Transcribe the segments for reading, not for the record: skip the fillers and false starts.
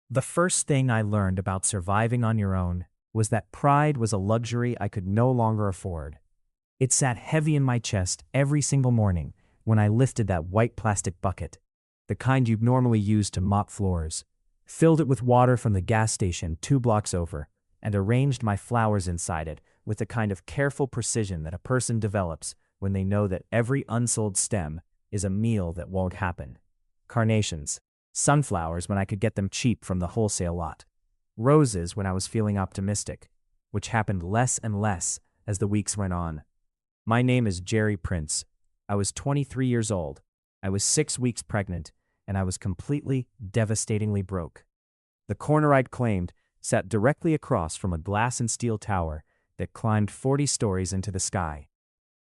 The first thing I learned about surviving on your own was that pride was a luxury I could no longer afford. It sat heavy in my chest every single morning when I lifted that white plastic bucket, the kind you'd normally use to mop floors, filled it with water from the gas station 2 blocks over, and arranged my flowers inside it with the kind of careful precision that a person develops when they know that every unsold stem is a meal that won't happen. Carnations, sunflowers when I could get them cheap from the wholesale lot, roses when I was feeling optimistic, which happened less and less as the weeks went on. My name is Jerry Prince. I was 23 years old. I was 6 weeks pregnant, and I was completely, devastatingly broke. The corner I'd claimed sat directly across from a glass and steel tower that climbed 40 stories into the sky.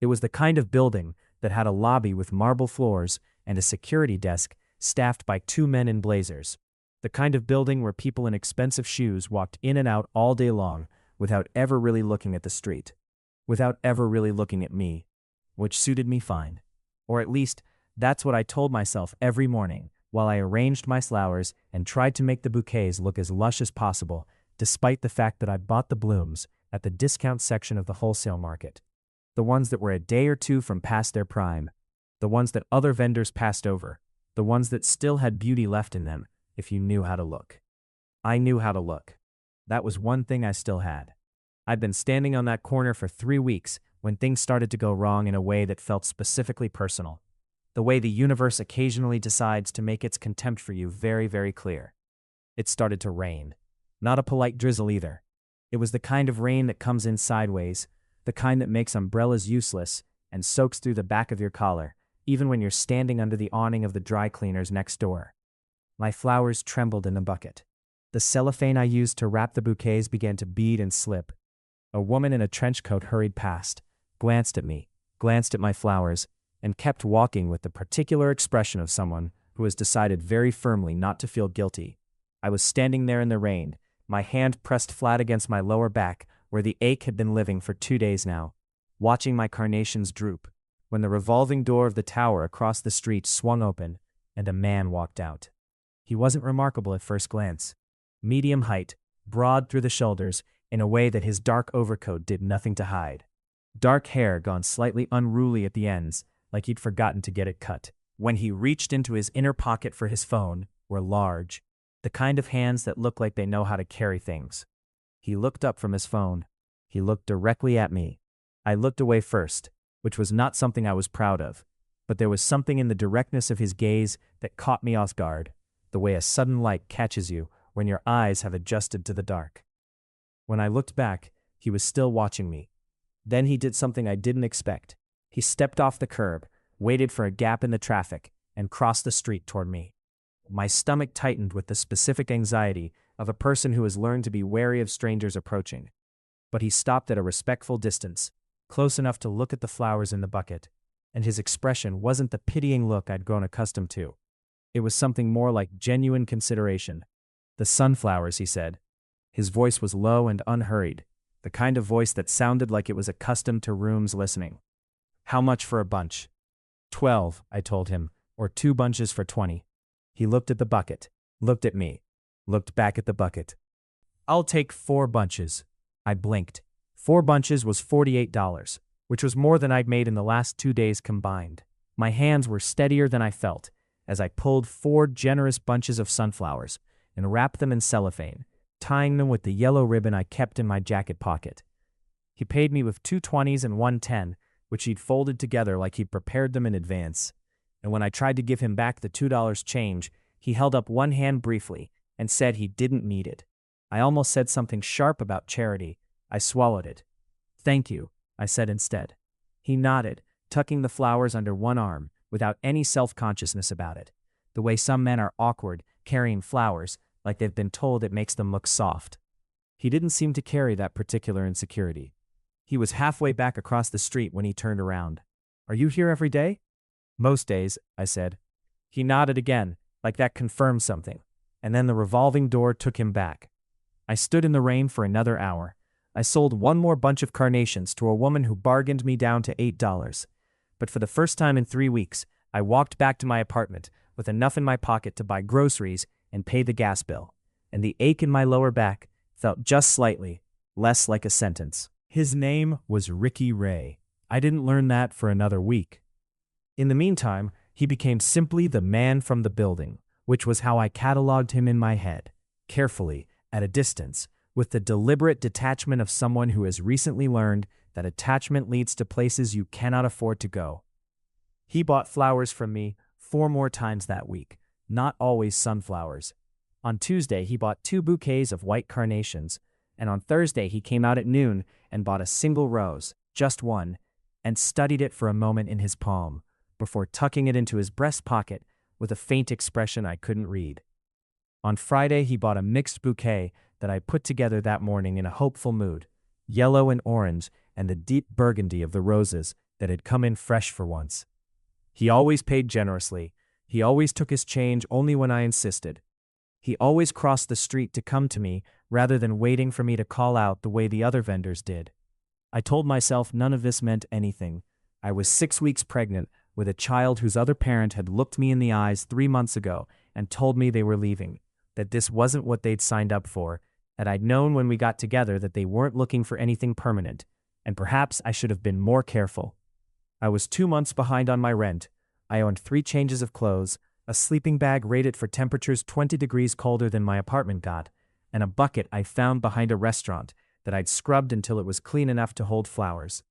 It was the kind of building that had a lobby with marble floors and a security desk staffed by 2 men in blazers. The kind of building where people in expensive shoes walked in and out all day long without ever really looking at the street, without ever really looking at me, which suited me fine. Or at least, that's what I told myself every morning while I arranged my flowers and tried to make the bouquets look as lush as possible, despite the fact that I bought the blooms at the discount section of the wholesale market. The ones that were a day or two from past their prime, the ones that other vendors passed over, the ones that still had beauty left in them if you knew how to look. I knew how to look. That was one thing I still had. I'd been standing on that corner for 3 weeks when things started to go wrong in a way that felt specifically personal. The way the universe occasionally decides to make its contempt for you very, very clear. It started to rain. Not a polite drizzle either. It was the kind of rain that comes in sideways, the kind that makes umbrellas useless and soaks through the back of your collar, even when you're standing under the awning of the dry cleaners next door. My flowers trembled in the bucket. The cellophane I used to wrap the bouquets began to bead and slip. A woman in a trench coat hurried past, glanced at me, glanced at my flowers, and kept walking with the particular expression of someone who has decided very firmly not to feel guilty. I was standing there in the rain, my hand pressed flat against my lower back where the ache had been living for 2 days now, watching my carnations droop, when the revolving door of the tower across the street swung open and a man walked out. He wasn't remarkable at first glance. Medium height, broad through the shoulders, in a way that his dark overcoat did nothing to hide. Dark hair gone slightly unruly at the ends, like he'd forgotten to get it cut. When he reached into his inner pocket for his phone, were large, the kind of hands that look like they know how to carry things. He looked up from his phone. He looked directly at me. I looked away first, which was not something I was proud of, but there was something in the directness of his gaze that caught me off guard, the way a sudden light catches you when your eyes have adjusted to the dark. When I looked back, he was still watching me. Then he did something I didn't expect. He stepped off the curb, waited for a gap in the traffic, and crossed the street toward me. My stomach tightened with the specific anxiety of a person who has learned to be wary of strangers approaching. But he stopped at a respectful distance, close enough to look at the flowers in the bucket, and his expression wasn't the pitying look I'd grown accustomed to. It was something more like genuine consideration. "The sunflowers," he said. His voice was low and unhurried, the kind of voice that sounded like it was accustomed to rooms listening. "How much for a bunch?" 12, I told him, "or 2 bunches for 20. He looked at the bucket, looked at me, looked back at the bucket. "I'll take 4 bunches. I blinked. 4 bunches was $48, which was more than I'd made in the last 2 days combined. My hands were steadier than I felt as I pulled 4 generous bunches of sunflowers and wrapped them in cellophane, tying them with the yellow ribbon I kept in my jacket pocket. He paid me with 2 20s and 1 10, which he'd folded together like he'd prepared them in advance. And when I tried to give him back the $2 change, he held up one hand briefly and said he didn't need it. I almost said something sharp about charity. I swallowed it. "Thank you," I said instead. He nodded, tucking the flowers under one arm without any self-consciousness about it, the way some men are awkward carrying flowers like they've been told it makes them look soft. He didn't seem to carry that particular insecurity. He was halfway back across the street when he turned around. "Are you here every day?" "Most days," I said. He nodded again, like that confirmed something, and then the revolving door took him back. I stood in the rain for another hour. I sold 1 more bunch of carnations to a woman who bargained me down to $8. But for the first time in 3 weeks, I walked back to my apartment with enough in my pocket to buy groceries and pay the gas bill. and the ache in my lower back felt just slightly less like a sentence. His name was Ricky Ray. I didn't learn that for another week. In the meantime, he became simply the man from the building, which was how I cataloged him in my head, carefully, at a distance, with the deliberate detachment of someone who has recently learned that attachment leads to places you cannot afford to go. He bought flowers from me 4 more times that week, not always sunflowers. On Tuesday, he bought 2 bouquets of white carnations, and on Thursday he came out at noon and bought a single rose, just one, and studied it for a moment in his palm, before tucking it into his breast pocket with a faint expression I couldn't read. On Friday he bought a mixed bouquet that I put together that morning in a hopeful mood, yellow and orange and the deep burgundy of the roses that had come in fresh for once. He always paid generously. He always took his change only when I insisted. He always crossed the street to come to me rather than waiting for me to call out the way the other vendors did. I told myself none of this meant anything. I was 6 weeks pregnant with a child whose other parent had looked me in the eyes 3 months ago and told me they were leaving, that this wasn't what they'd signed up for, that I'd known when we got together that they weren't looking for anything permanent, and perhaps I should have been more careful. I was 2 months behind on my rent. I owned 3 changes of clothes, a sleeping bag rated for temperatures 20 degrees colder than my apartment got, and a bucket I found behind a restaurant that I'd scrubbed until it was clean enough to hold flowers.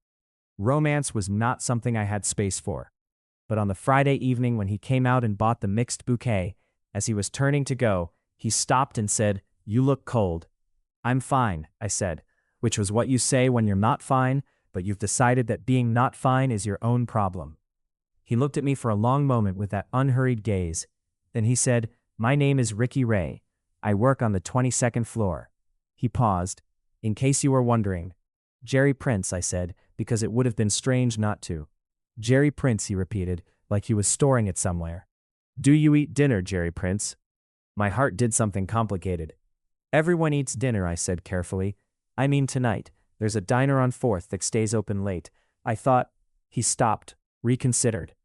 Romance was not something I had space for. But on the Friday evening when he came out and bought the mixed bouquet, as he was turning to go, he stopped and said, "You look cold." "I'm fine," I said, which was what you say when you're not fine, but you've decided that being not fine is your own problem. He looked at me for a long moment with that unhurried gaze. Then he said, "My name is Ricky Ray. I work on the 22nd floor." He paused. "In case you were wondering." "Jerry Prince," I said, because it would have been strange not to. "Jerry Prince," he repeated, like he was storing it somewhere. "Do you eat dinner, Jerry Prince?" My heart did something complicated. "Everyone eats dinner," I said carefully. "I mean tonight. There's a diner on 4th that stays open late. I thought—" He stopped, reconsidered.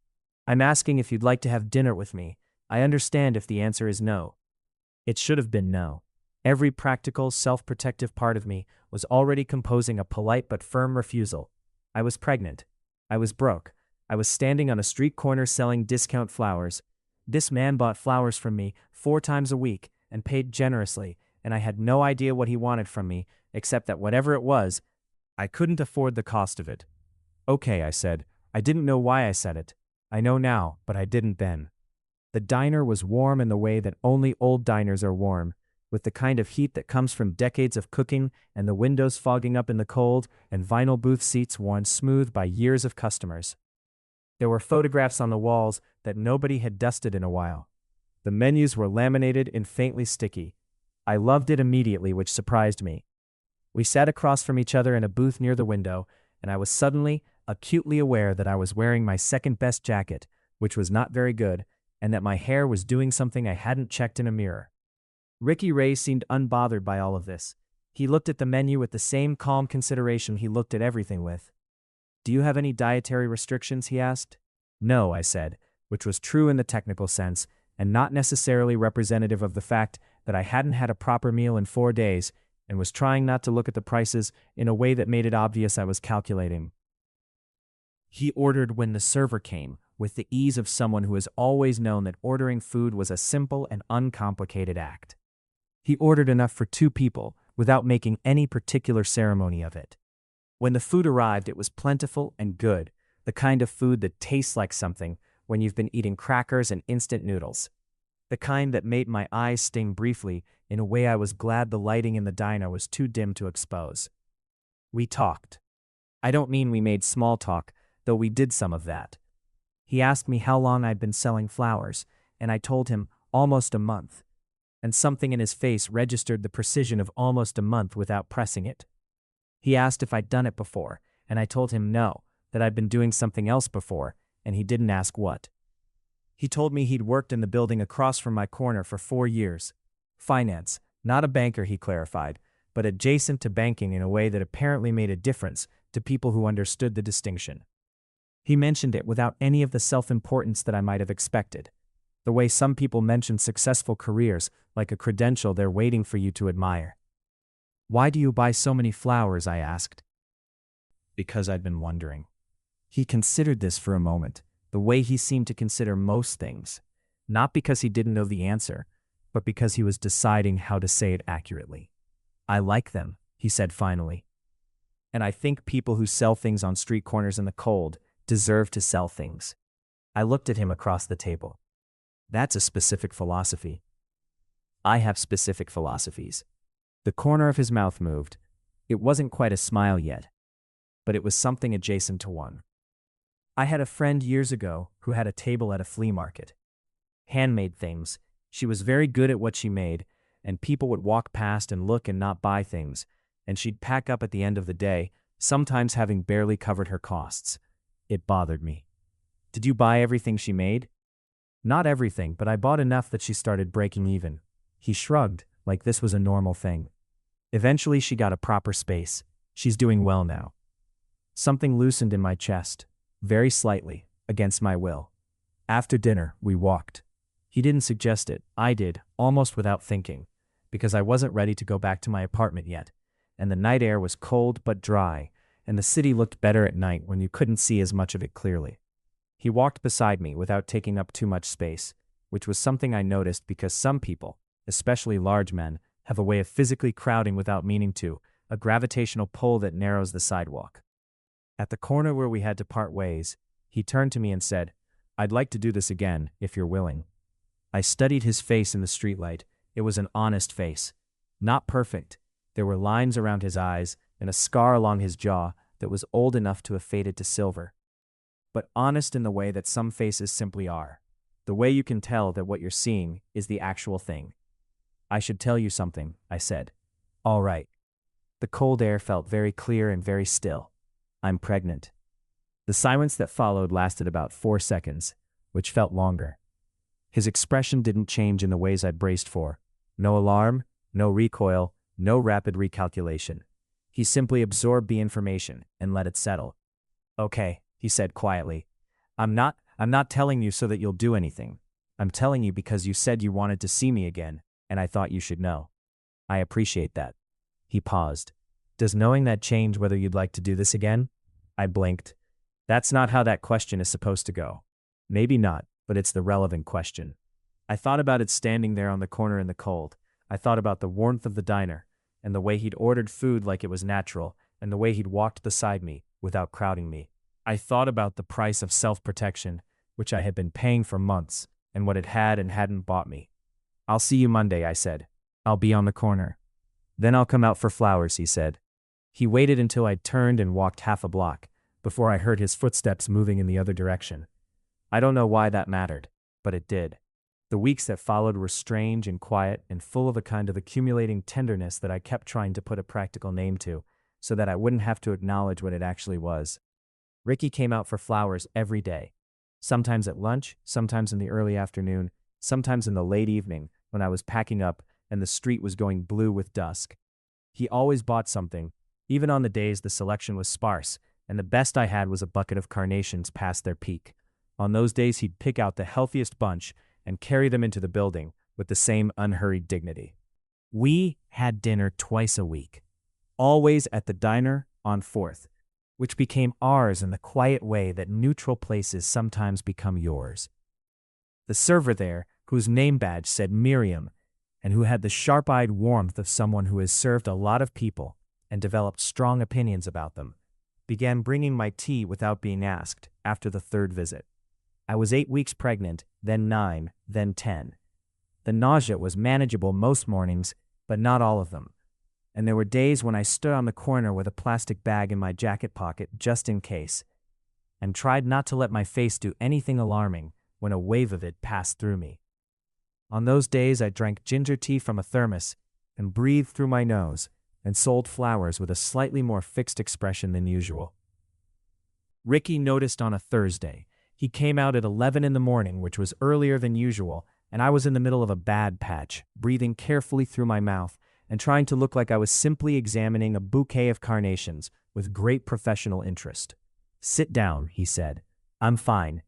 "I'm asking if you'd like to have dinner with me. I understand if the answer is no." It should have been no. Every practical, self-protective part of me was already composing a polite but firm refusal. I was pregnant. I was broke. I was standing on a street corner selling discount flowers. This man bought flowers from me 4 times a week and paid generously, and I had no idea what he wanted from me, except that whatever it was, I couldn't afford the cost of it. "Okay," I said. I didn't know why I said it. I know now, but I didn't then. The diner was warm in the way that only old diners are warm, with the kind of heat that comes from decades of cooking and the windows fogging up in the cold and vinyl booth seats worn smooth by years of customers. There were photographs on the walls that nobody had dusted in a while. The menus were laminated and faintly sticky. I loved it immediately, which surprised me. We sat across from each other in a booth near the window, and I was suddenly, acutely aware that I was wearing my second-best jacket, which was not very good, and that my hair was doing something I hadn't checked in a mirror. Ricky Ray seemed unbothered by all of this. He looked at the menu with the same calm consideration he looked at everything with. "Do you have any dietary restrictions?" he asked. "No," I said, which was true in the technical sense, and not necessarily representative of the fact that I hadn't had a proper meal in 4 days and was trying not to look at the prices in a way that made it obvious I was calculating. He ordered when the server came, with the ease of someone who has always known that ordering food was a simple and uncomplicated act. He ordered enough for 2 people, without making any particular ceremony of it. When the food arrived, it was plentiful and good, the kind of food that tastes like something when you've been eating crackers and instant noodles. The kind that made my eyes sting briefly in a way I was glad the lighting in the diner was too dim to expose. We talked. I don't mean we made small talk, though we did some of that. He asked me how long I'd been selling flowers, and I told him almost a month. And something in his face registered the precision of almost a month without pressing it. He asked if I'd done it before, and I told him no, that I'd been doing something else before, and he didn't ask what. He told me he'd worked in the building across from my corner for 4 years. Finance, not a banker, he clarified, but adjacent to banking in a way that apparently made a difference to people who understood the distinction. He mentioned it without any of the self-importance that I might have expected. The way some people mention successful careers like a credential they're waiting for you to admire. "Why do you buy so many flowers?" I asked. Because I'd been wondering. He considered this for a moment, the way he seemed to consider most things. Not because he didn't know the answer, but because he was deciding how to say it accurately. "I like them," he said finally. "And I think people who sell things on street corners in the cold deserve to sell things." I looked at him across the table. "That's a specific philosophy." "I have specific philosophies." The corner of his mouth moved. It wasn't quite a smile yet, but it was something adjacent to one. "I had a friend years ago who had a table at a flea market. Handmade things. She was very good at what she made, and people would walk past and look and not buy things, and she'd pack up at the end of the day, sometimes having barely covered her costs. It bothered me." "Did you buy everything she made?" "Not everything, but I bought enough that she started breaking even." He shrugged, like this was a normal thing. "Eventually she got a proper space. She's doing well now." Something loosened in my chest, very slightly, against my will. After dinner, we walked. He didn't suggest it, I did, almost without thinking, because I wasn't ready to go back to my apartment yet, and the night air was cold but dry, and the city looked better at night when you couldn't see as much of it clearly. He walked beside me without taking up too much space, which was something I noticed because some people, especially large men, have a way of physically crowding without meaning to, a gravitational pull that narrows the sidewalk. At the corner where we had to part ways, he turned to me and said, "I'd like to do this again, if you're willing." I studied his face in the streetlight. It was an honest face. Not perfect. There were lines around his eyes and a scar along his jaw that was old enough to have faded to silver. But honest in the way that some faces simply are. The way you can tell that what you're seeing is the actual thing. "I should tell you something," I said. "All right." The cold air felt very clear and very still. "I'm pregnant." The silence that followed lasted about 4 seconds, which felt longer. His expression didn't change in the ways I'd braced for. No alarm, no recoil, no rapid recalculation. He simply absorbed the information and let it settle. "Okay," he said quietly. I'm not telling you so that you'll do anything. I'm telling you because you said you wanted to see me again, and I thought you should know. I appreciate that." He paused. "Does knowing that change whether you'd like to do this again?" I blinked. That's not how that question is supposed to go. Maybe not, but it's the relevant question. I thought about it standing there on the corner in the cold. I thought about the warmth of the diner, and the way he'd ordered food like it was natural, and the way he'd walked beside me, without crowding me. I thought about the price of self-protection, which I had been paying for months, and what it had and hadn't bought me. "I'll see you Monday," I said. "I'll be on the corner." "Then I'll come out for flowers," he said. He waited until I'd turned and walked half a block, before I heard his footsteps moving in the other direction. I don't know why that mattered, but it did. The weeks that followed were strange and quiet and full of a kind of accumulating tenderness that I kept trying to put a practical name to, so that I wouldn't have to acknowledge what it actually was. Ricky came out for flowers every day. Sometimes at lunch, sometimes in the early afternoon, sometimes in the late evening when I was packing up and the street was going blue with dusk. He always bought something, even on the days the selection was sparse, and the best I had was a bucket of carnations past their peak. On those days he'd pick out the healthiest bunch and carry them into the building with the same unhurried dignity. We had dinner twice a week, always at the diner on 4th, which became ours in the quiet way that neutral places sometimes become yours. The server there, whose name badge said Miriam, and who had the sharp-eyed warmth of someone who has served a lot of people and developed strong opinions about them, began bringing my tea without being asked after the 3rd visit. I was 8 weeks pregnant, then 9, then 10. The nausea was manageable most mornings, but not all of them. And there were days when I stood on the corner with a plastic bag in my jacket pocket just in case, and tried not to let my face do anything alarming when a wave of it passed through me. On those days I drank ginger tea from a thermos and breathed through my nose and sold flowers with a slightly more fixed expression than usual. Ricky noticed on a Thursday. He came out at 11 in the morning, which was earlier than usual, and I was in the middle of a bad patch, breathing carefully through my mouth and trying to look like I was simply examining a bouquet of carnations with great professional interest. "Sit down," he said. "I'm fine.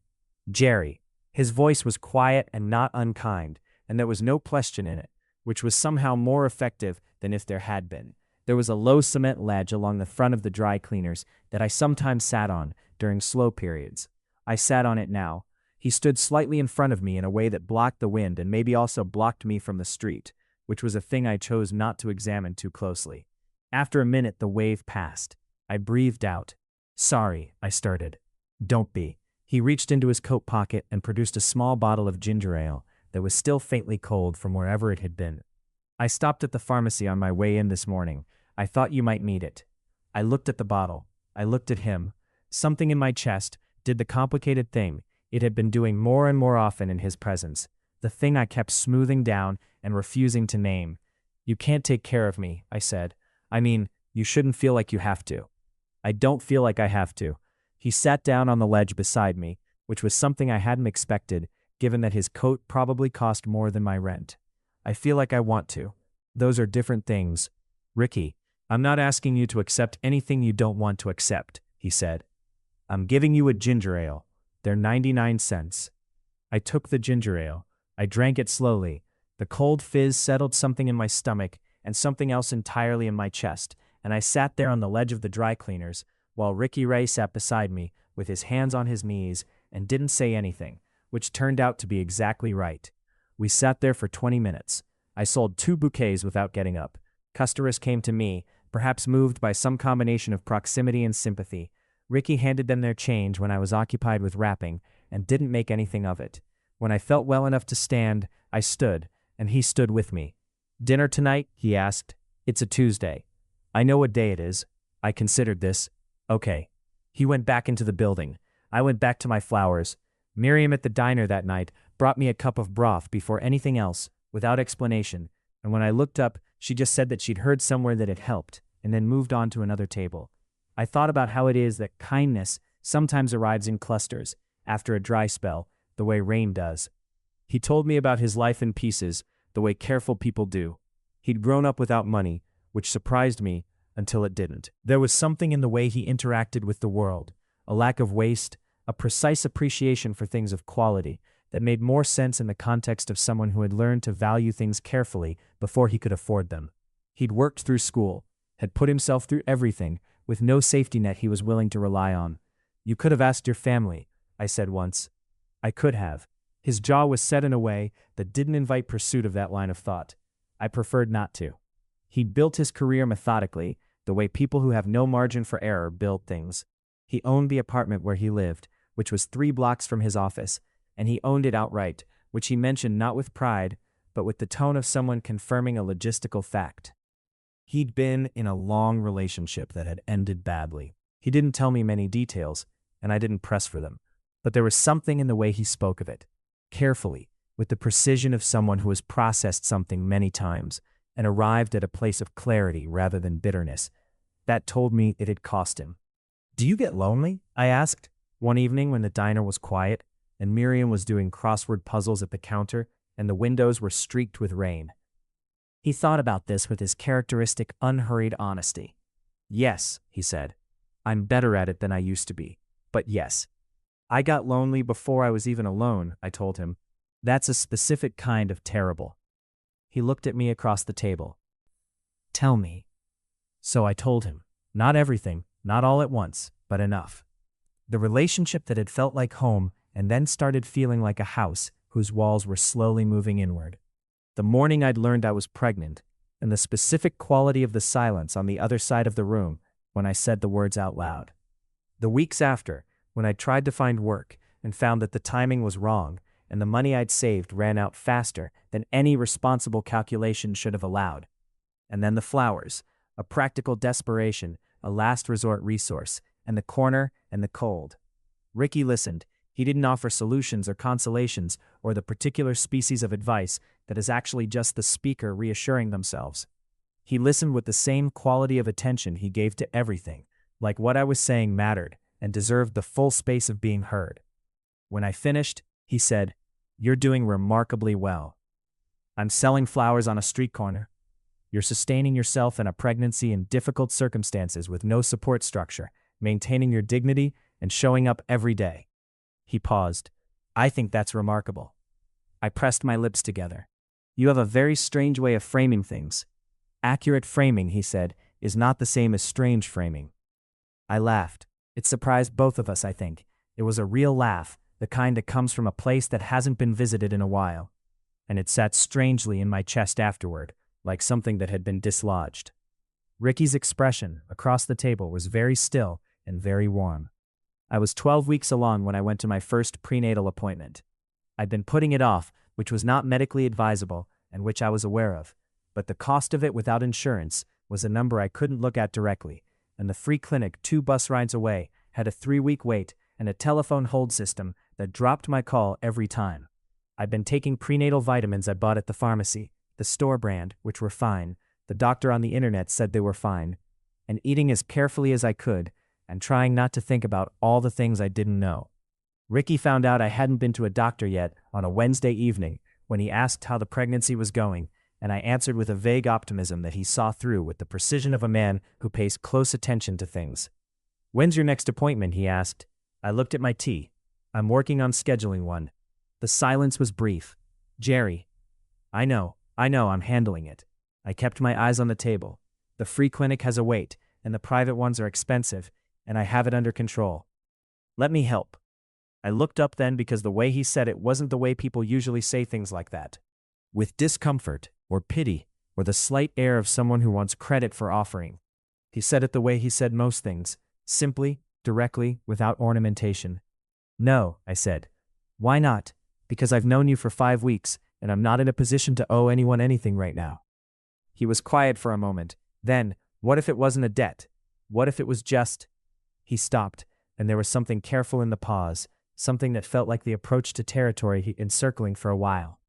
Jerry, His voice was quiet and not unkind, and there was no question in it, which was somehow more effective than if there had been. There was a low cement ledge along the front of the dry cleaners that I sometimes sat on during slow periods. I sat on it now. He stood slightly in front of me in a way that blocked the wind and maybe also blocked me from the street, which was a thing I chose not to examine too closely. After a minute, the wave passed. I breathed out. "Sorry," I started. "Don't be." He reached into his coat pocket and produced a small bottle of ginger ale that was still faintly cold from wherever it had been. "I stopped at the pharmacy on my way in this morning. I thought you might need it." I looked at the bottle. I looked at him. Something in my chest did the complicated thing it had been doing more and more often in his presence, the thing I kept smoothing down and refusing to name. "You can't take care of me," I said. "I mean, you shouldn't feel like you have to." "I don't feel like I have to." He sat down on the ledge beside me, which was something I hadn't expected, given that his coat probably cost more than my rent. "I feel like I want to." "Those are different things. Ricky, I'm not asking you to accept anything you don't want to accept," he said. "I'm giving you a ginger ale. They're 99 cents. I took the ginger ale. I drank it slowly. The cold fizz settled something in my stomach and something else entirely in my chest, and I sat there on the ledge of the dry cleaners while Ricky Ray sat beside me with his hands on his knees and didn't say anything, which turned out to be exactly right. We sat there for 20 minutes. I sold 2 bouquets without getting up. Customers came to me, perhaps moved by some combination of proximity and sympathy. Ricky handed them their change when I was occupied with wrapping and didn't make anything of it. When I felt well enough to stand, I stood, and he stood with me. "Dinner tonight?" he asked. "It's a Tuesday." "I know what day it is." I considered this. "Okay." He went back into the building. I went back to my flowers. Miriam at the diner that night brought me a cup of broth before anything else, without explanation, and when I looked up, she just said that she'd heard somewhere that it helped, and then moved on to another table. I thought about how it is that kindness sometimes arrives in clusters, after a dry spell, the way rain does. He told me about his life in pieces, the way careful people do. He'd grown up without money, which surprised me until it didn't. There was something in the way he interacted with the world, a lack of waste, a precise appreciation for things of quality, that made more sense in the context of someone who had learned to value things carefully before he could afford them. He'd worked through school, had put himself through everything, with no safety net he was willing to rely on. "You could have asked your family," I said once. I could have. His jaw was set in a way that didn't invite pursuit of that line of thought. I preferred not to. He'd built his career methodically, the way people who have no margin for error build things. He owned the apartment where he lived, which was 3 blocks from his office, and he owned it outright, which he mentioned not with pride, but with the tone of someone confirming a logistical fact. He'd been in a long relationship that had ended badly. He didn't tell me many details, and I didn't press for them, but there was something in the way he spoke of it, carefully, with the precision of someone who has processed something many times and arrived at a place of clarity rather than bitterness. That told me it had cost him. "Do you get lonely?" I asked, one evening when the diner was quiet and Miriam was doing crossword puzzles at the counter and the windows were streaked with rain. He thought about this with his characteristic unhurried honesty. "Yes," he said. "I'm better at it than I used to be, but yes." "I got lonely before I was even alone," I told him. "That's a specific kind of terrible." He looked at me across the table. "Tell me." So I told him. Not everything, not all at once, but enough. The relationship that had felt like home and then started feeling like a house whose walls were slowly moving inward. The morning I'd learned I was pregnant, and the specific quality of the silence on the other side of the room when I said the words out loud. The weeks after, when I tried to find work and found that the timing was wrong and the money I'd saved ran out faster than any responsible calculation should have allowed. And then the flowers, a practical desperation, a last resort resource, and the corner and the cold. Ricky listened. He didn't offer solutions or consolations or the particular species of advice that is actually just the speaker reassuring themselves. He listened with the same quality of attention he gave to everything, like what I was saying mattered and deserved the full space of being heard. When I finished, he said, "You're doing remarkably well. I'm selling flowers on a street corner. You're sustaining yourself in a pregnancy in difficult circumstances with no support structure, maintaining your dignity and showing up every day." He paused. I think that's remarkable. I pressed my lips together. You have a very strange way of framing things. Accurate framing, he said, is not the same as strange framing. I laughed. It surprised both of us, I think. It was a real laugh, the kind that comes from a place that hasn't been visited in a while. And it sat strangely in my chest afterward, like something that had been dislodged. Ricky's expression, across the table, was very still and very warm. I was 12 weeks along when I went to my first prenatal appointment. I'd been putting it off, which was not medically advisable and which I was aware of, but the cost of it without insurance was a number I couldn't look at directly, and the free clinic 2 bus rides away had a 3-week wait and a telephone hold system that dropped my call every time. I'd been taking prenatal vitamins I bought at the pharmacy, the store brand, which were fine, the doctor on the internet said they were fine, and eating as carefully as I could, and trying not to think about all the things I didn't know. Ricky found out I hadn't been to a doctor yet on a Wednesday evening when he asked how the pregnancy was going, and I answered with a vague optimism that he saw through with the precision of a man who pays close attention to things. When's your next appointment? He asked. I looked at my tea. I'm working on scheduling one. The silence was brief. Jerry. I know, I'm handling it. I kept my eyes on the table. The free clinic has a wait, and the private ones are expensive, and I have it under control. Let me help. I looked up then because the way he said it wasn't the way people usually say things like that. With discomfort, or pity, or the slight air of someone who wants credit for offering. He said it the way he said most things, simply, directly, without ornamentation. No, I said. Why not? Because I've known you for 5 weeks, and I'm not in a position to owe anyone anything right now. He was quiet for a moment. Then, what if it wasn't a debt? What if it was just... He stopped, and there was something careful in the pause, something that felt like the approach to territory he'd been circling for a while.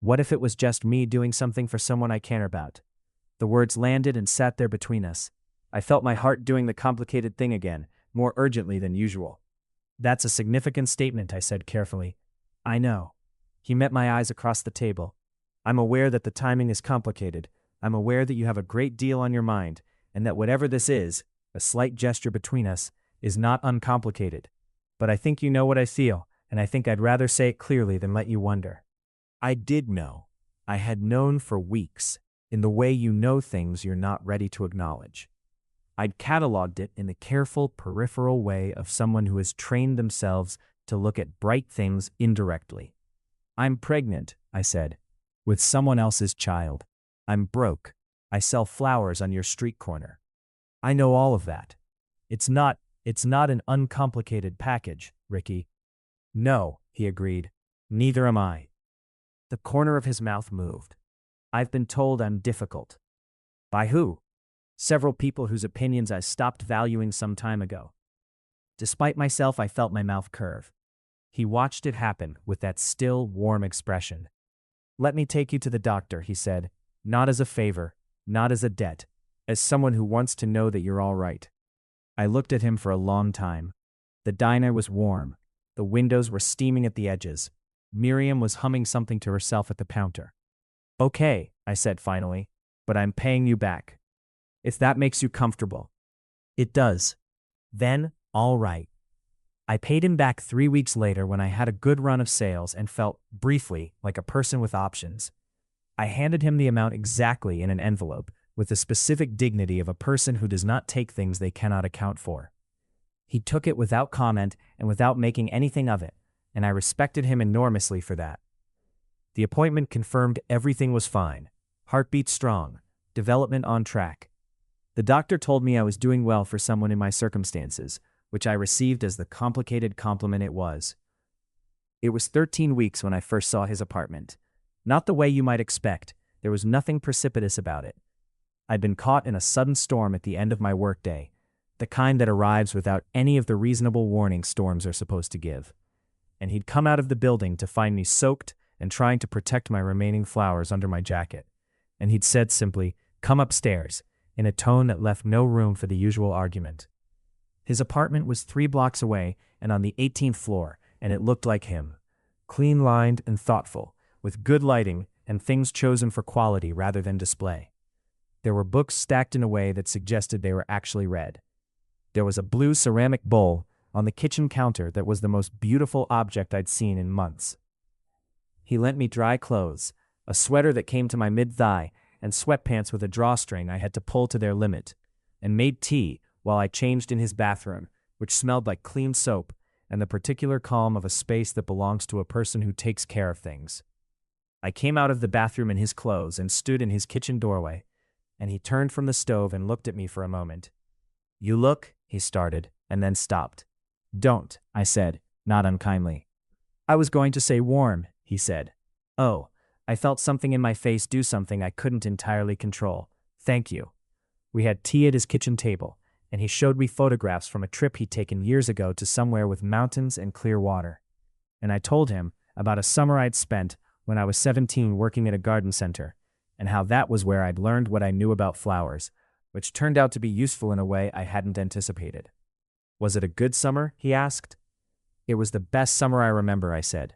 What if it was just me doing something for someone I care about? The words landed and sat there between us. I felt my heart doing the complicated thing again, more urgently than usual. That's a significant statement, I said carefully. I know. He met my eyes across the table. I'm aware that the timing is complicated. I'm aware that you have a great deal on your mind, and that whatever this is, a slight gesture between us, is not uncomplicated. But I think you know what I feel, and I think I'd rather say it clearly than let you wonder. I did know. I had known for weeks, in the way you know things you're not ready to acknowledge. I'd cataloged it in the careful, peripheral way of someone who has trained themselves to look at bright things indirectly. I'm pregnant, I said, with someone else's child. I'm broke. I sell flowers on your street corner. I know all of that. It's not an uncomplicated package, Ricky. No, he agreed. Neither am I. The corner of his mouth moved. I've been told I'm difficult. By who? Several people whose opinions I stopped valuing some time ago. Despite myself, I felt my mouth curve. He watched it happen with that still, warm expression. Let me take you to the doctor, he said, not as a favor, not as a debt, as someone who wants to know that you're all right. I looked at him for a long time. The diner was warm. The windows were steaming at the edges. Miriam was humming something to herself at the counter. Okay, I said finally, but I'm paying you back. If that makes you comfortable. It does. Then, all right. I paid him back 3 weeks later when I had a good run of sales and felt, briefly, like a person with options. I handed him the amount exactly in an envelope, with the specific dignity of a person who does not take things they cannot account for. He took it without comment and without making anything of it, and I respected him enormously for that. The appointment confirmed everything was fine. Heartbeat strong. Development on track. The doctor told me I was doing well for someone in my circumstances, which I received as the complicated compliment it was. It was 13 weeks when I first saw his apartment. Not the way you might expect. There was nothing precipitous about it. I'd been caught in a sudden storm at the end of my workday, the kind that arrives without any of the reasonable warning storms are supposed to give. And he'd come out of the building to find me soaked and trying to protect my remaining flowers under my jacket. And he'd said simply, "Come upstairs," in a tone that left no room for the usual argument. His apartment was 3 blocks away and on the 18th floor, and it looked like him. Clean-lined and thoughtful, with good lighting and things chosen for quality rather than display. There were books stacked in a way that suggested they were actually read. There was a blue ceramic bowl, on the kitchen counter that was the most beautiful object I'd seen in months. He lent me dry clothes, a sweater that came to my mid-thigh, and sweatpants with a drawstring I had to pull to their limit, and made tea while I changed in his bathroom, which smelled like clean soap and the particular calm of a space that belongs to a person who takes care of things. I came out of the bathroom in his clothes and stood in his kitchen doorway, and he turned from the stove and looked at me for a moment. "You look," he started, and then stopped. "Don't," I said, not unkindly. "I was going to say warm," he said. "Oh." I felt something in my face do something I couldn't entirely control. "Thank you." We had tea at his kitchen table, and he showed me photographs from a trip he'd taken years ago to somewhere with mountains and clear water. And I told him about a summer I'd spent when I was 17 working at a garden center, and how that was where I'd learned what I knew about flowers, which turned out to be useful in a way I hadn't anticipated. "Was it a good summer?" he asked. "It was the best summer I remember," I said.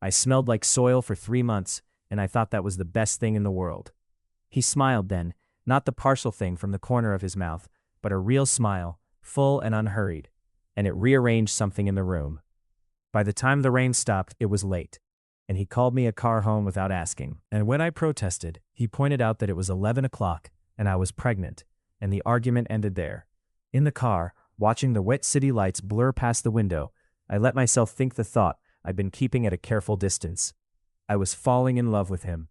"I smelled like soil for 3 months, and I thought that was the best thing in the world." He smiled then, not the partial thing from the corner of his mouth, but a real smile, full and unhurried, and it rearranged something in the room. By the time the rain stopped, it was late, and he called me a car home without asking. And when I protested, he pointed out that it was 11 o'clock, and I was pregnant, and the argument ended there. In the car, watching the wet city lights blur past the window, I let myself think the thought I'd been keeping at a careful distance. I was falling in love with him.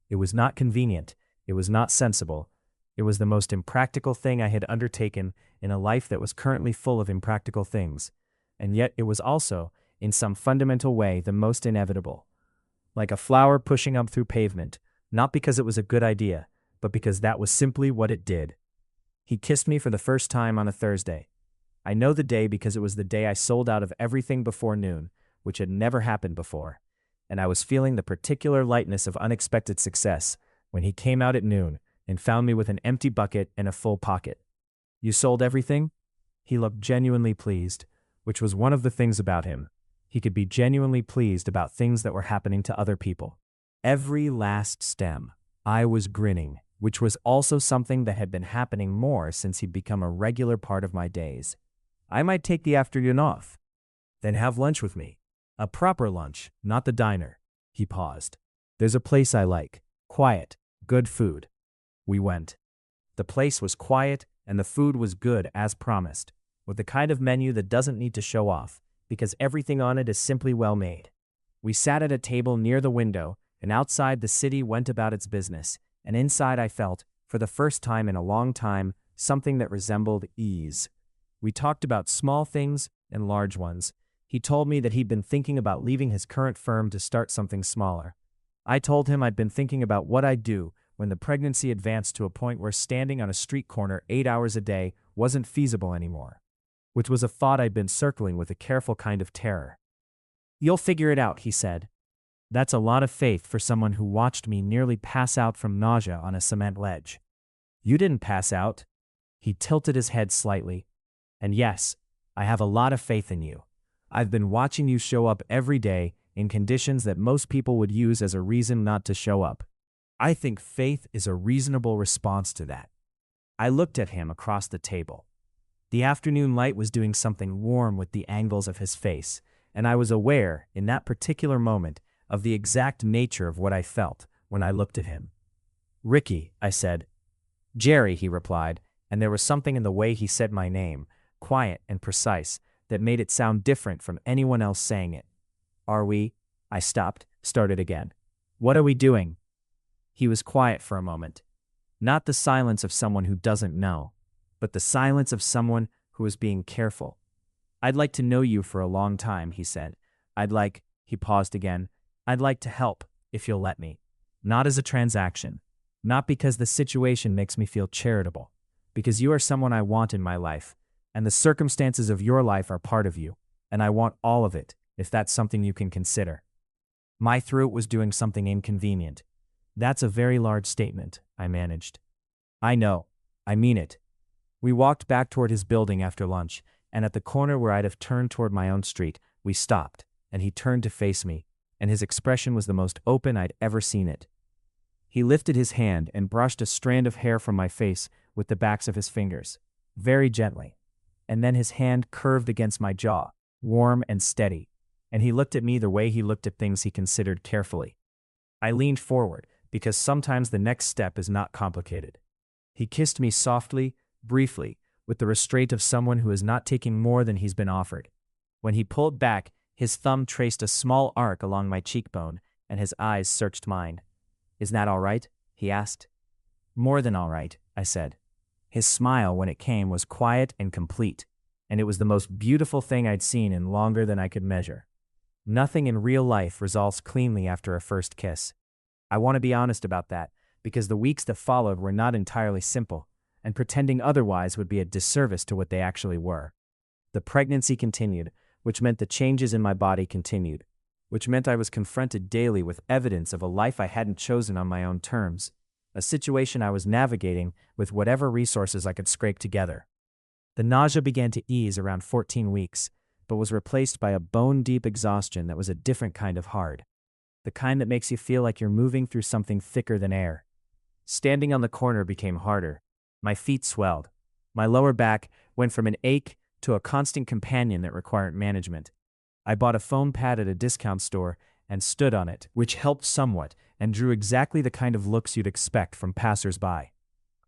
It was not convenient. It was not sensible. It was the most impractical thing I had undertaken in a life that was currently full of impractical things. And yet it was also, in some fundamental way, the most inevitable. Like a flower pushing up through pavement, not because it was a good idea, but because that was simply what it did. He kissed me for the first time on a Thursday. I know the day because it was the day I sold out of everything before noon, which had never happened before. And I was feeling the particular lightness of unexpected success when he came out at noon and found me with an empty bucket and a full pocket. "You sold everything?" He looked genuinely pleased, which was one of the things about him. He could be genuinely pleased about things that were happening to other people. Every last stem. I was grinning, which was also something that had been happening more since he'd become a regular part of my days. "I might take the afternoon off." "Then have lunch with me. A proper lunch, not the diner." He paused. "There's a place I like. Quiet. Good food." We went. The place was quiet, and the food was good as promised, with the kind of menu that doesn't need to show off, because everything on it is simply well made. We sat at a table near the window, and outside the city went about its business, and inside I felt, for the first time in a long time, something that resembled ease. We talked about small things and large ones. He told me that he'd been thinking about leaving his current firm to start something smaller. I told him I'd been thinking about what I'd do when the pregnancy advanced to a point where standing on a street corner 8 hours a day wasn't feasible anymore, which was a thought I'd been circling with a careful kind of terror. "You'll figure it out," he said. That's a lot of faith for someone who watched me nearly pass out from nausea on a cement ledge. "You didn't pass out." He tilted his head slightly. "And yes, I have a lot of faith in you. I've been watching you show up every day in conditions that most people would use as a reason not to show up. I think faith is a reasonable response to that." I looked at him across the table. The afternoon light was doing something warm with the angles of his face, and I was aware, in that particular moment, of the exact nature of what I felt when I looked at him. "Ricky," I said. "Jerry," he replied, and there was something in the way he said my name, quiet and precise, that made it sound different from anyone else saying it. "Are we?" I stopped, started again. "What are we doing?" He was quiet for a moment. Not the silence of someone who doesn't know, but the silence of someone who is being careful. "I'd like to know you for a long time," he said. He paused again. "I'd like to help, if you'll let me. Not as a transaction. Not because the situation makes me feel charitable. Because you are someone I want in my life, and the circumstances of your life are part of you, and I want all of it, if that's something you can consider." My throat was doing something inconvenient. "That's a very large statement," I managed. "I know. I mean it." We walked back toward his building after lunch, and at the corner where I'd have turned toward my own street, we stopped, and he turned to face me, and his expression was the most open I'd ever seen it. He lifted his hand and brushed a strand of hair from my face with the backs of his fingers, very gently. and then his hand curved against my jaw, warm and steady, and he looked at me the way he looked at things he considered carefully. I leaned forward, because sometimes the next step is not complicated. He kissed me softly, briefly, with the restraint of someone who is not taking more than he's been offered. When he pulled back, his thumb traced a small arc along my cheekbone, and his eyes searched mine. "Is that all right?" he asked. "More than all right," I said. His smile, when it came, was quiet and complete, and it was the most beautiful thing I'd seen in longer than I could measure. Nothing in real life resolves cleanly after a first kiss. I want to be honest about that, because the weeks that followed were not entirely simple, and pretending otherwise would be a disservice to what they actually were. The pregnancy continued, which meant the changes in my body continued, which meant I was confronted daily with evidence of a life I hadn't chosen on my own terms, a situation I was navigating with whatever resources I could scrape together. The nausea began to ease around 14 weeks, but was replaced by a bone-deep exhaustion that was a different kind of hard. The kind that makes you feel like you're moving through something thicker than air. Standing on the corner became harder. My feet swelled. My lower back went from an ache to a constant companion that required management. I bought a foam pad at a discount store and stood on it, which helped somewhat and drew exactly the kind of looks you'd expect from passers-by.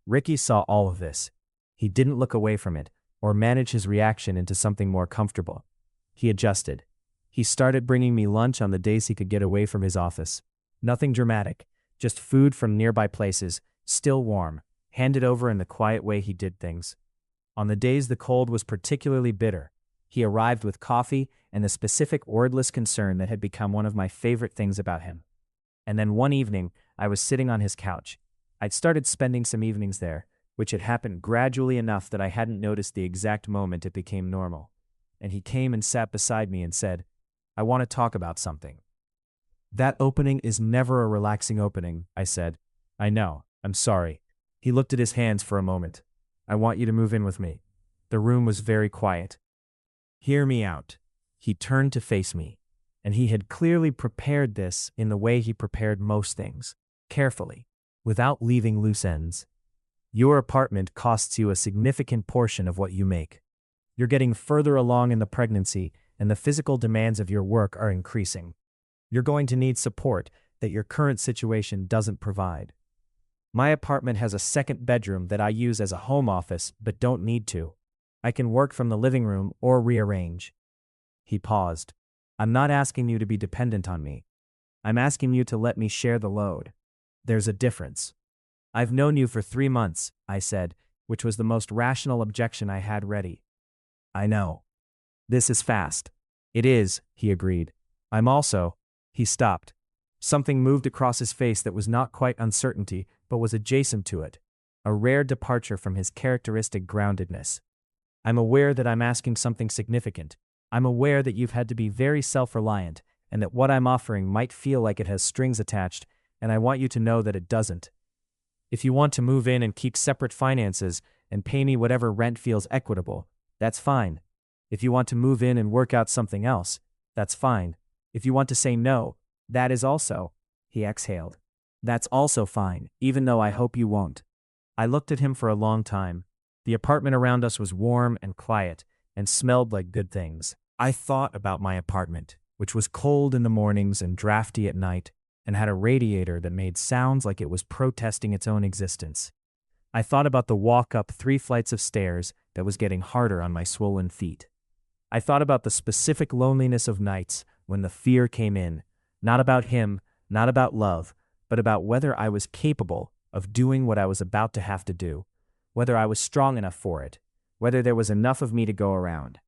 Ricky saw all of this. He didn't look away from it or manage his reaction into something more comfortable. He adjusted. He started bringing me lunch on the days he could get away from his office. Nothing dramatic, just food from nearby places, still warm, handed over in the quiet way he did things. On the days the cold was particularly bitter, he arrived with coffee and the specific wordless concern that had become one of my favorite things about him. And then one evening, I was sitting on his couch. I'd started spending some evenings there, which had happened gradually enough that I hadn't noticed the exact moment it became normal. And he came and sat beside me and said, "I want to talk about something." "That opening is never a relaxing opening," I said. "I know, I'm sorry." He looked at his hands for a moment. "I want you to move in with me." The room was very quiet. "Hear me out." He turned to face me, and he had clearly prepared this in the way he prepared most things, carefully, without leaving loose ends. "Your apartment costs you a significant portion of what you make. You're getting further along in the pregnancy, and the physical demands of your work are increasing. You're going to need support that your current situation doesn't provide. My apartment has a second bedroom that I use as a home office but don't need to. I can work from the living room or rearrange." He paused. "I'm not asking you to be dependent on me. I'm asking you to let me share the load. There's a difference." "I've known you for 3 months," I said, which was the most rational objection I had ready. "I know. This is fast." "It is," he agreed. "I'm also—" He stopped. Something moved across his face that was not quite uncertainty, but was adjacent to it, a rare departure from his characteristic groundedness. "I'm aware that I'm asking something significant. I'm aware that you've had to be very self-reliant, and that what I'm offering might feel like it has strings attached, and I want you to know that it doesn't. If you want to move in and keep separate finances and pay me whatever rent feels equitable, that's fine. If you want to move in and work out something else, that's fine. If you want to say no, that is also," he exhaled, "that's also fine, even though I hope you won't." I looked at him for a long time. The apartment around us was warm and quiet and smelled like good things. I thought about my apartment, which was cold in the mornings and drafty at night, and had a radiator that made sounds like it was protesting its own existence. I thought about the walk up 3 flights of stairs that was getting harder on my swollen feet. I thought about the specific loneliness of nights when the fear came in, not about him, not about love, but about whether I was capable of doing what I was about to have to do, whether I was strong enough for it, whether there was enough of me to go around.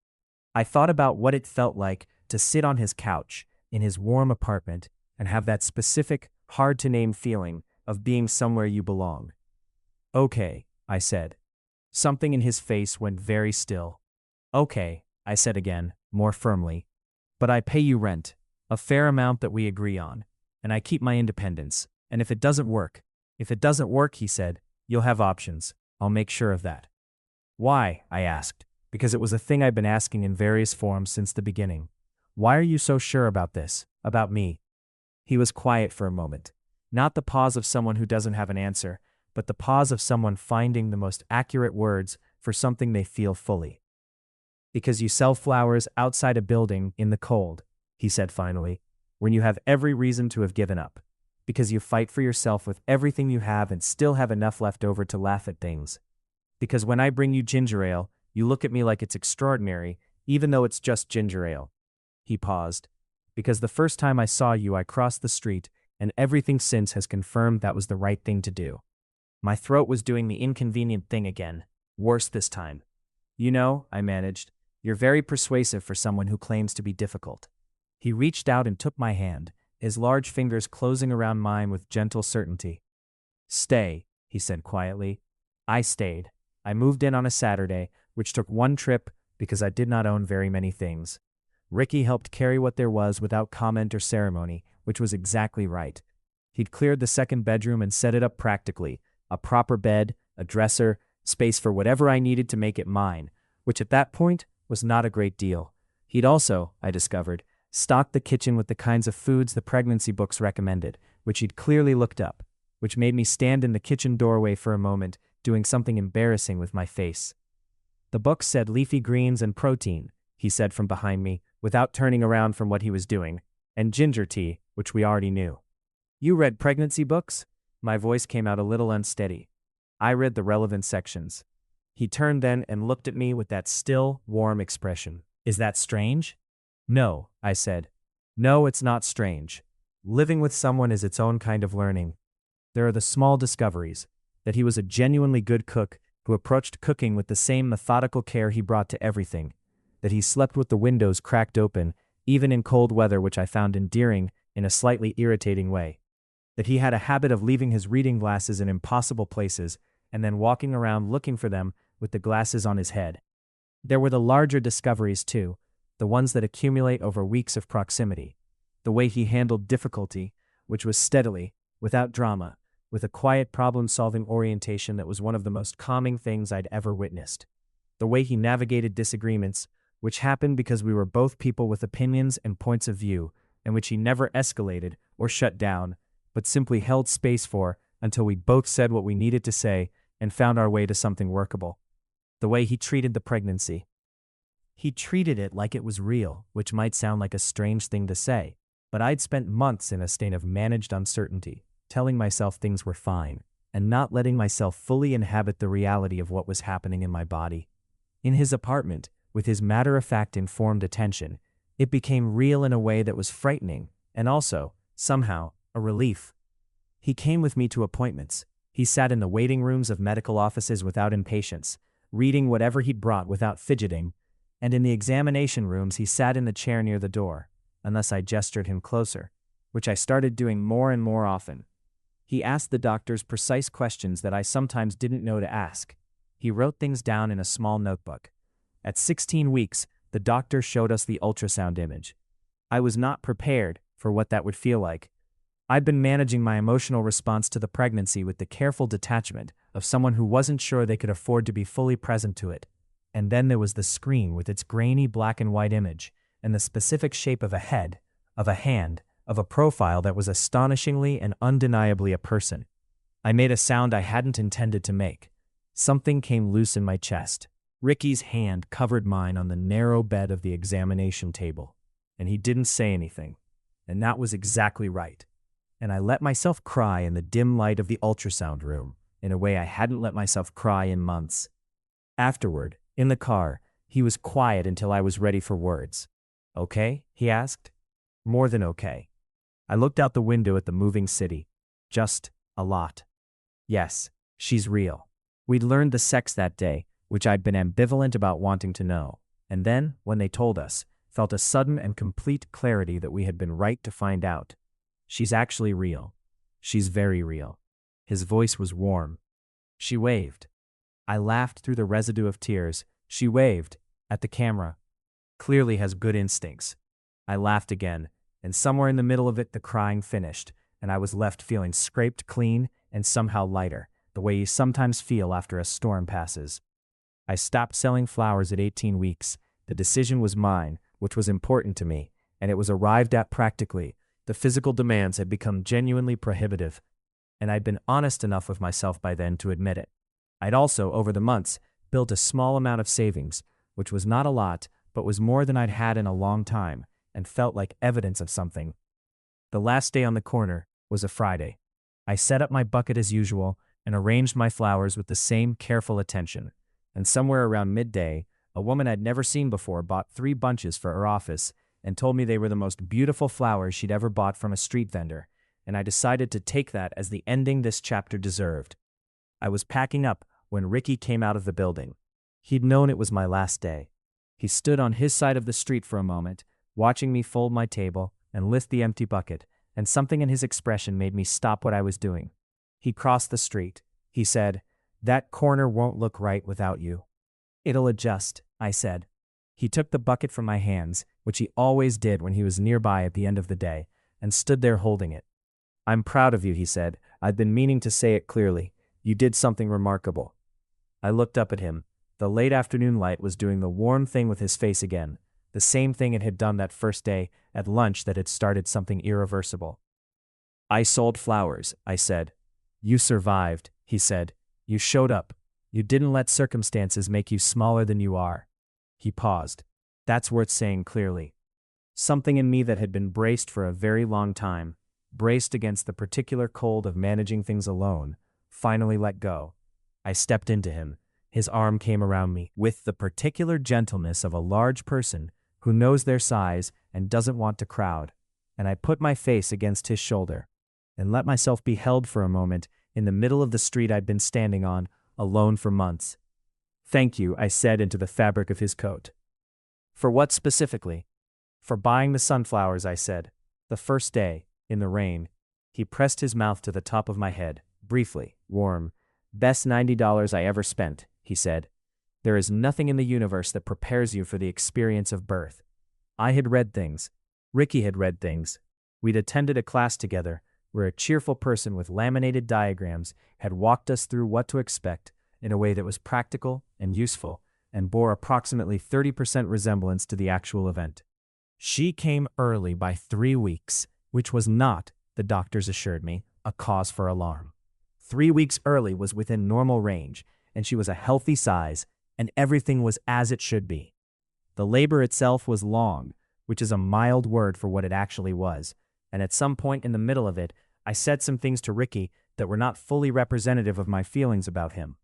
I thought about what it felt like to sit on his couch in his warm apartment and have that specific, hard-to-name feeling of being somewhere you belong. "Okay," I said. Something in his face went very still. "Okay," I said again, more firmly. "But I pay you rent, a fair amount that we agree on, and I keep my independence, and if it doesn't work," he said, "you'll have options. I'll make sure of that." "Why?" I asked, because it was a thing I'd been asking in various forms since the beginning. "Why are you so sure about this, about me?" He was quiet for a moment. Not the pause of someone who doesn't have an answer, but the pause of someone finding the most accurate words for something they feel fully. Because you sell flowers outside a building in the cold, he said finally, when you have every reason to have given up. Because you fight for yourself with everything you have and still have enough left over to laugh at things. Because when I bring you ginger ale, you look at me like it's extraordinary, even though it's just ginger ale. He paused. Because the first time I saw you, I crossed the street, and everything since has confirmed that was the right thing to do. My throat was doing the inconvenient thing again. Worse this time. You know, I managed, you're very persuasive for someone who claims to be difficult. He reached out and took my hand, his large fingers closing around mine with gentle certainty. Stay, he said quietly. I stayed. I moved in on a Saturday, which took one trip because I did not own very many things. Ricky helped carry what there was without comment or ceremony, which was exactly right. He'd cleared the second bedroom and set it up practically, a proper bed, a dresser, space for whatever I needed to make it mine, which at that point was not a great deal. He'd also, I discovered, stocked the kitchen with the kinds of foods the pregnancy books recommended, which he'd clearly looked up, which made me stand in the kitchen doorway for a moment, doing something embarrassing with my face. The book said leafy greens and protein, he said from behind me, without turning around from what he was doing, and ginger tea, which we already knew. You read pregnancy books? My voice came out a little unsteady. I read the relevant sections. He turned then and looked at me with that still, warm expression. Is that strange? No, I said. No, it's not strange. Living with someone is its own kind of learning. There are the small discoveries, that he was a genuinely good cook who approached cooking with the same methodical care he brought to everything, that he slept with the windows cracked open, even in cold weather, which I found endearing in a slightly irritating way, that he had a habit of leaving his reading glasses in impossible places and then walking around looking for them with the glasses on his head. There were the larger discoveries too, the ones that accumulate over weeks of proximity, the way he handled difficulty, which was steadily, without drama, with a quiet problem-solving orientation that was one of the most calming things I'd ever witnessed, the way he navigated disagreements, which happened because we were both people with opinions and points of view, and which he never escalated or shut down, but simply held space for until we both said what we needed to say and found our way to something workable. The way he treated the pregnancy. He treated it like it was real, which might sound like a strange thing to say, but I'd spent months in a state of managed uncertainty, telling myself things were fine, and not letting myself fully inhabit the reality of what was happening in my body. In his apartment, with his matter-of-fact informed attention, it became real in a way that was frightening, and also, somehow, a relief. He came with me to appointments. He sat in the waiting rooms of medical offices without impatience, reading whatever he'd brought without fidgeting, and in the examination rooms he sat in the chair near the door, unless I gestured him closer, which I started doing more and more often. He asked the doctors precise questions that I sometimes didn't know to ask. He wrote things down in a small notebook. At 16 weeks, the doctor showed us the ultrasound image. I was not prepared for what that would feel like. I'd been managing my emotional response to the pregnancy with the careful detachment of someone who wasn't sure they could afford to be fully present to it. And then there was the screen with its grainy black and white image, and the specific shape of a head, of a hand, of a profile that was astonishingly and undeniably a person. I made a sound I hadn't intended to make. Something came loose in my chest. Ricky's hand covered mine on the narrow bed of the examination table, and he didn't say anything, and that was exactly right. And I let myself cry in the dim light of the ultrasound room, in a way I hadn't let myself cry in months. Afterward, in the car, he was quiet until I was ready for words. Okay? He asked. More than okay. I looked out the window at the moving city. Just a lot. Yes, she's real. We'd learned the sex that day, which I'd been ambivalent about wanting to know, and then, when they told us, felt a sudden and complete clarity that we had been right to find out. She's actually real. She's very real. His voice was warm. She waved. I laughed through the residue of tears. She waved, at the camera. Clearly has good instincts. I laughed again, and somewhere in the middle of it the crying finished, and I was left feeling scraped clean and somehow lighter, the way you sometimes feel after a storm passes. I stopped selling flowers at 18 weeks. The decision was mine, which was important to me, and it was arrived at practically. The physical demands had become genuinely prohibitive, and I'd been honest enough with myself by then to admit it. I'd also, over the months, built a small amount of savings, which was not a lot, but was more than I'd had in a long time, and felt like evidence of something. The last day on the corner was a Friday. I set up my bucket as usual and arranged my flowers with the same careful attention, and somewhere around midday, a woman I'd never seen before bought 3 bunches for her office and told me they were the most beautiful flowers she'd ever bought from a street vendor, and I decided to take that as the ending this chapter deserved. I was packing up when Ricky came out of the building. He'd known it was my last day. He stood on his side of the street for a moment, watching me fold my table and lift the empty bucket, and something in his expression made me stop what I was doing. He crossed the street. He said, "That corner won't look right without you." "It'll adjust," I said. He took the bucket from my hands, which he always did when he was nearby at the end of the day, and stood there holding it. "I'm proud of you," he said. "I've been meaning to say it clearly. You did something remarkable." I looked up at him. The late afternoon light was doing the warm thing with his face again, the same thing it had done that first day at lunch that had started something irreversible. "I sold flowers," I said. "You survived," he said. "You showed up. You didn't let circumstances make you smaller than you are." He paused. That's worth saying clearly. Something in me that had been braced for a very long time, braced against the particular cold of managing things alone, finally let go. I stepped into him. His arm came around me with the particular gentleness of a large person who knows their size and doesn't want to crowd, and I put my face against his shoulder and let myself be held for a moment in the middle of the street I'd been standing on, alone for months. "Thank you," I said into the fabric of his coat. "For what specifically?" "For buying the sunflowers," I said. "The first day, in the rain." He pressed his mouth to the top of my head, briefly, warm. "Best $90 I ever spent," he said. "There is nothing in the universe that prepares you for the experience of birth." I had read things. Ricky had read things. We'd attended a class together where a cheerful person with laminated diagrams had walked us through what to expect in a way that was practical and useful and bore approximately 30% resemblance to the actual event. She came early by 3 weeks, which was not, the doctors assured me, a cause for alarm. 3 weeks early was within normal range, and she was a healthy size, and everything was as it should be. The labor itself was long, which is a mild word for what it actually was, and at some point in the middle of it, I said some things to Ricky that were not fully representative of my feelings about him.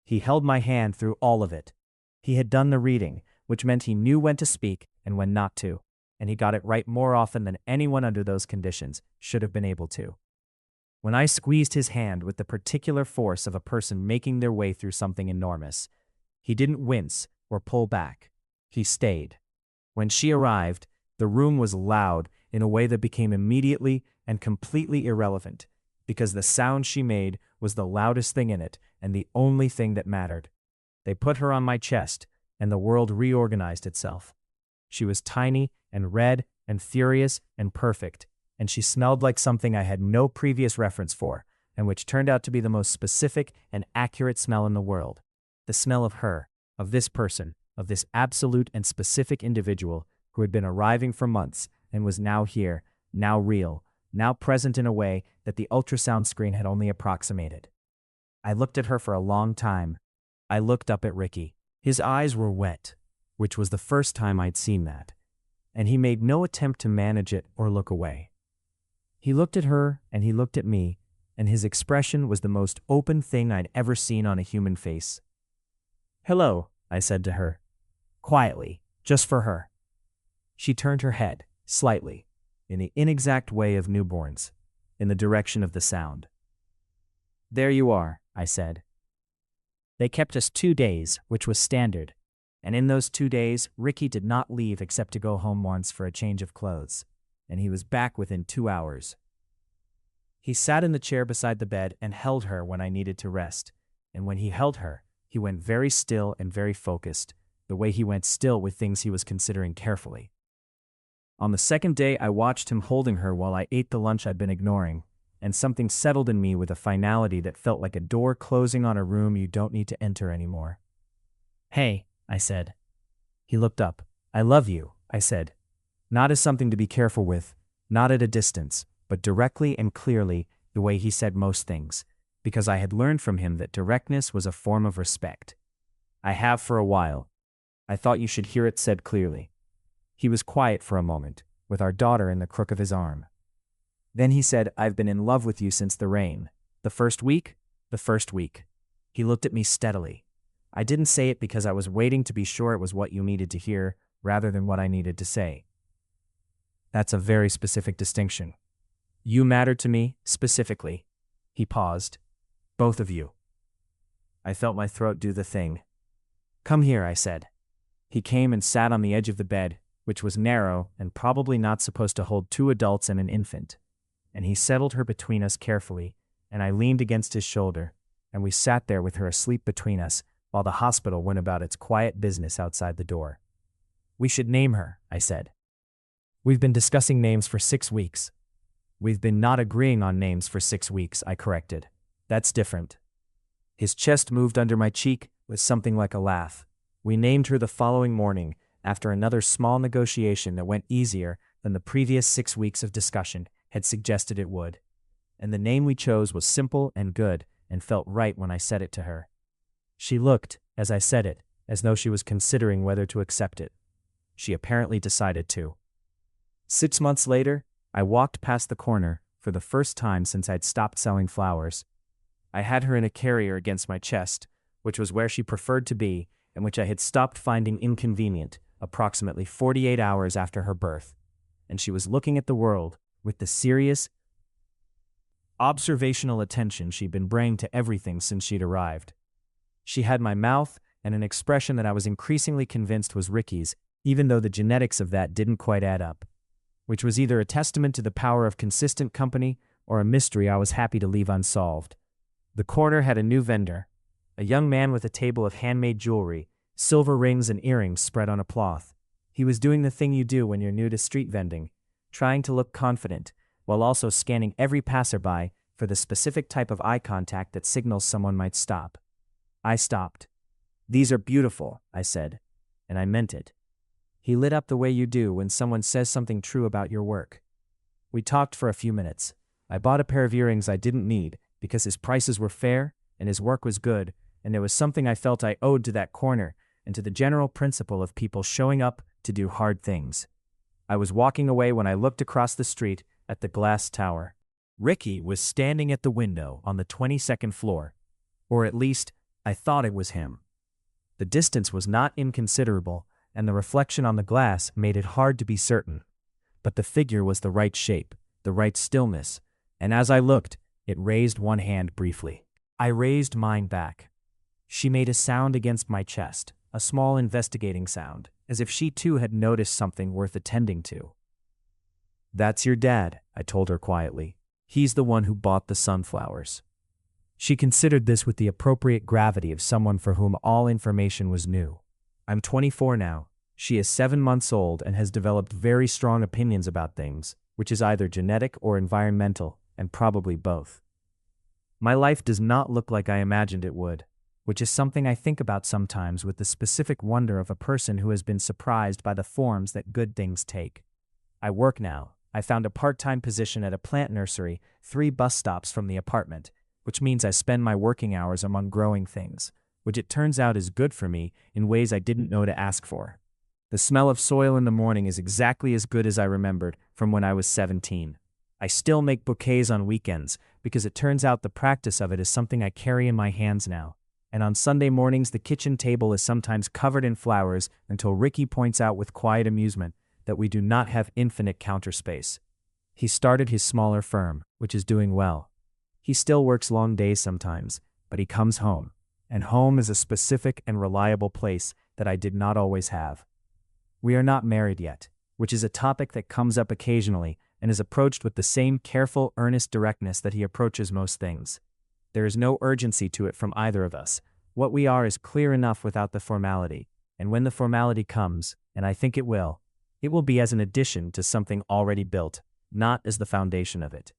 He held my hand through all of it. He had done the reading, which meant he knew when to speak and when not to, and he got it right more often than anyone under those conditions should have been able to. When I squeezed his hand with the particular force of a person making their way through something enormous, he didn't wince or pull back. He stayed. When she arrived, the room was loud in a way that became immediately and completely irrelevant, because the sound she made was the loudest thing in it and the only thing that mattered. They put her on my chest, and the world reorganized itself. She was tiny and red and furious and perfect, and she smelled like something I had no previous reference for, and which turned out to be the most specific and accurate smell in the world. The smell of her, of this person, of this absolute and specific individual who had been arriving for months and was now here, now real, now present in a way that the ultrasound screen had only approximated. I looked at her for a long time. I looked up at Ricky. His eyes were wet, which was the first time I'd seen that, and he made no attempt to manage it or look away. He looked at her and he looked at me, and his expression was the most open thing I'd ever seen on a human face. "Hello," I said to her, quietly, just for her. She turned her head, slightly, in the inexact way of newborns, in the direction of the sound. "There you are," I said. They kept us 2 days, which was standard, and in those 2 days, Ricky did not leave except to go home once for a change of clothes, and he was back within 2 hours. He sat in the chair beside the bed and held her when I needed to rest, and when he held her, he went very still and very focused, the way he went still with things he was considering carefully. On the second day, I watched him holding her while I ate the lunch I'd been ignoring, and something settled in me with a finality that felt like a door closing on a room you don't need to enter anymore. "Hey," I said. He looked up. "I love you," I said. Not as something to be careful with, not at a distance, but directly and clearly, the way he said most things, because I had learned from him that directness was a form of respect. I have for a while. I thought you should hear it said clearly." He was quiet for a moment, with our daughter in the crook of his arm. Then he said, "I've been in love with you since the rain." "The first week?" "The first week." He looked at me steadily. "I didn't say it because I was waiting to be sure it was what you needed to hear, rather than what I needed to say." "That's a very specific distinction." "You mattered to me, specifically." He paused. "Both of you." I felt my throat do the thing. "Come here," I said. He came and sat on the edge of the bed, which was narrow and probably not supposed to hold 2 adults and an infant. And he settled her between us carefully, and I leaned against his shoulder, and we sat there with her asleep between us while the hospital went about its quiet business outside the door. "We should name her," I said. "We've been discussing names for 6 weeks. "We've been not agreeing on names for 6 weeks, I corrected. "That's different." His chest moved under my cheek with something like a laugh. We named her the following morning, after another small negotiation that went easier than the previous 6 weeks of discussion had suggested it would. And the name we chose was simple and good and felt right when I said it to her. She looked, as I said it, as though she was considering whether to accept it. She apparently decided to. 6 months later, I walked past the corner for the first time since I'd stopped selling flowers. I had her in a carrier against my chest, which was where she preferred to be and which I had stopped finding inconvenient approximately 48 hours after her birth. And she was looking at the world with the serious, observational attention she'd been bringing to everything since she'd arrived. She had my mouth and an expression that I was increasingly convinced was Ricky's, even though the genetics of that didn't quite add up, which was either a testament to the power of consistent company or a mystery I was happy to leave unsolved. The corner had a new vendor, a young man with a table of handmade jewelry, silver rings and earrings spread on a cloth. He was doing the thing you do when you're new to street vending, trying to look confident, while also scanning every passerby for the specific type of eye contact that signals someone might stop. I stopped. "These are beautiful," I said, and I meant it. He lit up the way you do when someone says something true about your work. We talked for a few minutes. I bought a pair of earrings I didn't need because his prices were fair and his work was good, and there was something I felt I owed to that corner and to the general principle of people showing up to do hard things. I was walking away when I looked across the street at the glass tower. Ricky was standing at the window on the 22nd floor, or at least I thought it was him. The distance was not inconsiderable, and the reflection on the glass made it hard to be certain. But the figure was the right shape, the right stillness, and as I looked, it raised one hand briefly. I raised mine back. She made a sound against my chest, a small investigating sound, as if she too had noticed something worth attending to. "That's your dad," I told her quietly. "He's the one who bought the sunflowers." She considered this with the appropriate gravity of someone for whom all information was new. I'm 24 now. She is 7 months old and has developed very strong opinions about things, which is either genetic or environmental, and probably both. My life does not look like I imagined it would, which is something I think about sometimes with the specific wonder of a person who has been surprised by the forms that good things take. I work now. I found a part-time position at a plant nursery 3 bus stops from the apartment, which means I spend my working hours among growing things, which it turns out is good for me in ways I didn't know to ask for. The smell of soil in the morning is exactly as good as I remembered from when I was 17. I still make bouquets on weekends because it turns out the practice of it is something I carry in my hands now. And on Sunday mornings the kitchen table is sometimes covered in flowers until Ricky points out with quiet amusement that we do not have infinite counter space. He started his smaller firm, which is doing well. He still works long days sometimes, but he comes home. And home is a specific and reliable place that I did not always have. We are not married yet, which is a topic that comes up occasionally and is approached with the same careful, earnest directness that he approaches most things. There is no urgency to it from either of us. What we are is clear enough without the formality, and when the formality comes, and I think it will be as an addition to something already built, not as the foundation of it.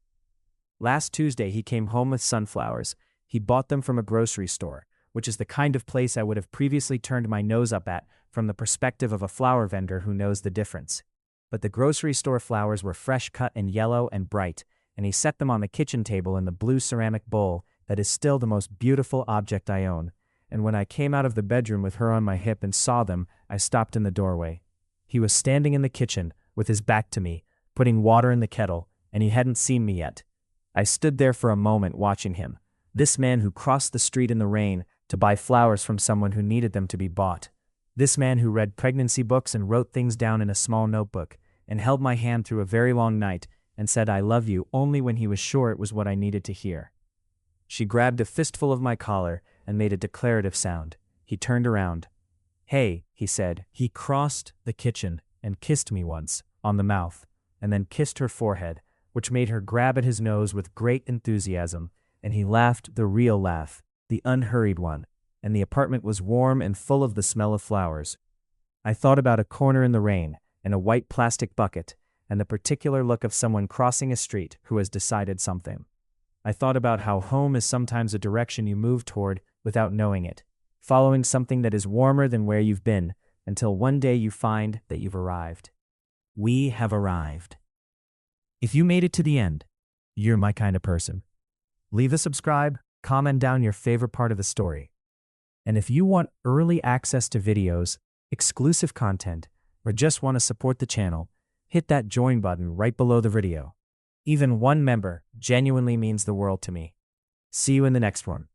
Last Tuesday he came home with sunflowers. He bought them from a grocery store, which is the kind of place I would have previously turned my nose up at from the perspective of a flower vendor who knows the difference. But the grocery store flowers were fresh cut and yellow and bright, and he set them on the kitchen table in the blue ceramic bowl that is still the most beautiful object I own. And when I came out of the bedroom with her on my hip and saw them, I stopped in the doorway. He was standing in the kitchen, with his back to me, putting water in the kettle, and he hadn't seen me yet. I stood there for a moment watching him. This man who crossed the street in the rain to buy flowers from someone who needed them to be bought. This man who read pregnancy books and wrote things down in a small notebook, and held my hand through a very long night and said I love you only when he was sure it was what I needed to hear. She grabbed a fistful of my collar and made a declarative sound. He turned around. Hey, he said. He crossed the kitchen and kissed me once, on the mouth, and then kissed her forehead, which made her grab at his nose with great enthusiasm, and he laughed the real laugh, the unhurried one, and the apartment was warm and full of the smell of flowers. I thought about a corner in the rain, and a white plastic bucket, and the particular look of someone crossing a street who has decided something. I thought about how home is sometimes a direction you move toward without knowing it, following something that is warmer than where you've been, until one day you find that you've arrived. We have arrived. If you made it to the end, you're my kind of person. Leave a subscribe, comment down your favorite part of the story. And if you want early access to videos, exclusive content, or just want to support the channel, hit that join button right below the video. Even one member genuinely means the world to me. See you in the next one.